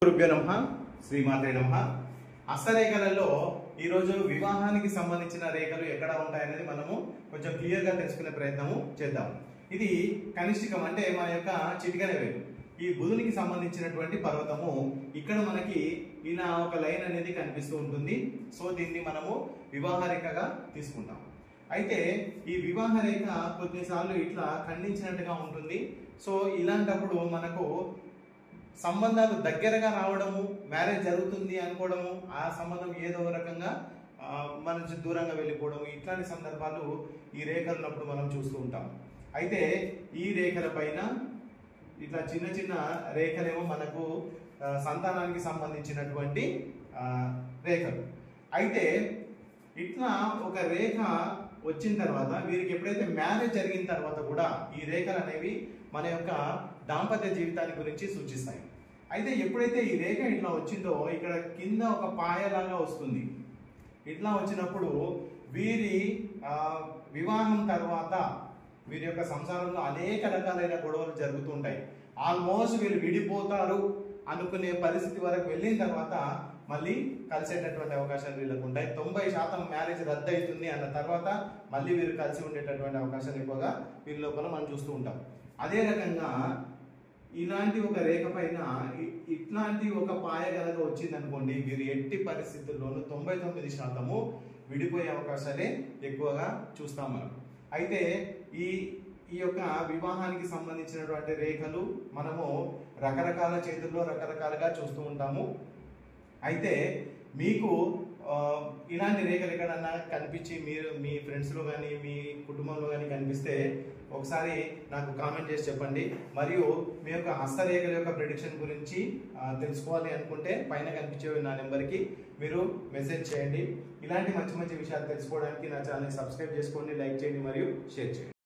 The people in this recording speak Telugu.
గురుభ్యో నమః శ్రీమాత్రే నమః హస్తరేఖలలో ఈ రోజు వివాహానికి సంబంధించిన రేఖలు ఎక్కడ ఉంటాయనేది మనము కొంచెం క్లియర్ గా తెలుసుకునే ప్రయత్నము చేద్దాం. ఇది కనిష్ఠికం అంటే మన యొక్క చిటికెన వేలు. ఈ బుధునికి సంబంధించినటువంటి పర్వతము ఇక్కడ మనకి ఇలా ఒక లైన్ అనేది కనిపిస్తూ ఉంటుంది. సో దీన్ని మనము వివాహ రేఖగా తీసుకుంటాం. అయితే ఈ వివాహ రేఖ కొన్నిసార్లు ఇట్లా ఖండించినట్టుగా ఉంటుంది. సో ఇలాంటప్పుడు మనకు సంబంధాలు దగ్గరగా రావడము, మ్యారేజ్ జరుగుతుంది అనుకోవడము, ఆ సంబంధం ఏదో రకంగా మన నుంచి దూరంగా వెళ్ళిపోవడము, ఇట్లాంటి సందర్భాలు ఈ రేఖలు ఉన్నప్పుడు మనం చూస్తూ ఉంటాం. అయితే ఈ రేఖల పైన ఇట్లా చిన్న చిన్న రేఖలేమో మనకు సంతానానికి సంబంధించినటువంటి రేఖలు. అయితే ఇట్లా ఒక రేఖ వచ్చిన తర్వాత వీరికి ఎప్పుడైతే మ్యారేజ్ జరిగిన తర్వాత కూడా ఈ రేఖలు అనేవి మన యొక్క దాంపత్య జీవితాన్ని గురించి సూచిస్తాయి. అయితే ఎప్పుడైతే ఈ రేఖ ఇట్లా వచ్చిందో ఇక్కడ కింద ఒక పాయలాగా వస్తుంది. ఇట్లా వచ్చినప్పుడు వీరి వివాహం తర్వాత వీరి యొక్క సంసారంలో అనేక రకాలైన గొడవలు జరుగుతుంటాయి. ఆల్మోస్ట్ వీళ్ళు విడిపోతారు అనుకునే పరిస్థితి వరకు వెళ్ళిన తర్వాత మళ్ళీ కలిసేటటువంటి అవకాశాలు వీళ్ళకు ఉంటాయి. 90% మ్యారేజ్ రద్దు అవుతుంది అన్న తర్వాత మళ్ళీ వీరు కలిసి ఉండేటటువంటి అవకాశాలు ఎక్కువగా వీరి లోపల మనం చూస్తూ ఉంటాం. అదే రకంగా ఇలాంటి ఒక రేఖ పైన ఇట్లాంటి ఒక పాయ కనుక వచ్చింది అనుకోండి, వీరు ఎట్టి పరిస్థితుల్లోనూ 99% విడిపోయే అవకాశాలే ఎక్కువగా చూస్తాం మనం. అయితే ఈ యొక్క వివాహానికి సంబంధించినటువంటి రేఖలు మనము రకరకాల చేతుల్లో రకరకాలుగా చూస్తూ ఉంటాము. అయితే మీకు ఇలాంటి రేఖలు ఎక్కడన్నా కనిపించి మీరు మీ ఫ్రెండ్స్లో కానీ మీ కుటుంబంలో కానీ కనిపిస్తే ఒకసారి నాకు కామెంట్ చేసి చెప్పండి. మరియు మీ యొక్క హస్తరేఖల యొక్క ప్రెడిక్షన్ గురించి తెలుసుకోవాలి అనుకుంటే పైన కనిపించే నా నెంబర్కి మీరు మెసేజ్ చేయండి. ఇలాంటి మంచి మంచి విషయాలు తెలుసుకోవడానికి నా ఛానల్ని సబ్స్క్రైబ్ చేసుకోండి, లైక్ చేయండి మరియు షేర్ చేయండి.